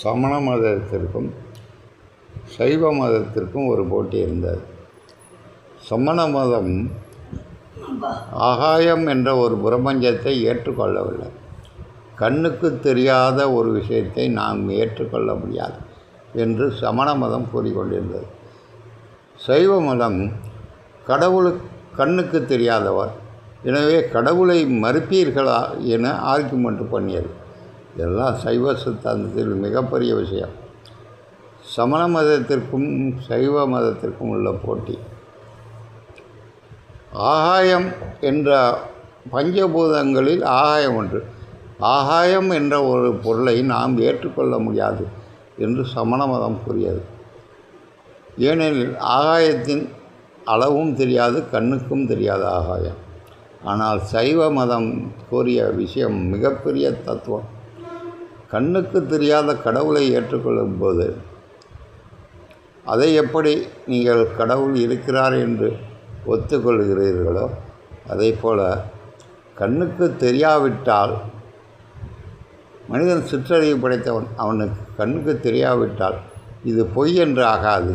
சமண மதத்திற்கும் சைவ மதத்திற்கும் ஒரு போட்டி இருந்தது. சமண மதம் ஆகாயம் என்ற ஒரு பிரபஞ்சத்தை ஏற்றுக்கொள்ளவில்லை. கண்ணுக்கு தெரியாத ஒரு விஷயத்தை நாம் ஏற்றுக்கொள்ள முடியாது என்று சமண மதம் கூறிக்கொண்டிருந்தது. சைவ மதம் கண்ணுக்கு தெரியாதவர், எனவே கடவுளை மறுப்பீர்களா என ஆர்கியூமெண்ட் பண்ணியது. இதெல்லாம் சைவ சித்தாந்தத்தில் மிகப்பெரிய விஷயம். சமண மதத்திற்கும் சைவ மதத்திற்கும் உள்ள போட்டி. ஆகாயம் என்ற பஞ்சபூதங்களில் ஆகாயம் ஒன்று. ஆகாயம் என்ற ஒரு பொருளை நாம் ஏற்றுக்கொள்ள முடியாது என்று சமண மதம் கூறியது. ஏனெனில் ஆகாயத்தின் அளவும் தெரியாது, கண்ணுக்கும் தெரியாது ஆகாயம். ஆனால் சைவ மதம் கூறிய விஷயம் மிகப்பெரிய தத்துவம். கண்ணுக்கு தெரியாத கடவுளை ஏற்றுக்கொள்ளும் போது அதை எப்படி நீங்கள் கடவுள் இருக்கிறார் என்று ஒத்துக்கொள்கிறீர்களோ அதே போல் கண்ணுக்கு தெரியாவிட்டால் மனிதன் சிற்றறிவு படைத்தவன், அவனுக்கு கண்ணுக்கு தெரியாவிட்டால் இது பொய் என்று ஆகாது.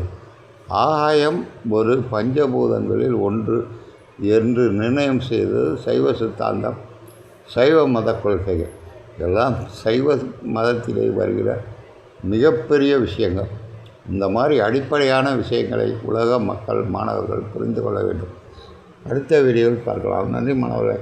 ஆகாயம் ஒரு பஞ்சபூதங்களில் ஒன்று என்று நிர்ணயம் செய்தது சைவ சித்தாந்தம், சைவ மத கொள்கைகள். இதெல்லாம் சைவ மதத்திலே வருகிற மிகப்பெரிய விஷயங்கள். இந்த மாதிரி அடிப்படையான விஷயங்களை உலக மக்கள், மாணவர்கள் புரிந்து கொள்ள வேண்டும். அடுத்த வீடியோவில் பார்க்கலாம். நன்றி மாணவர்களே.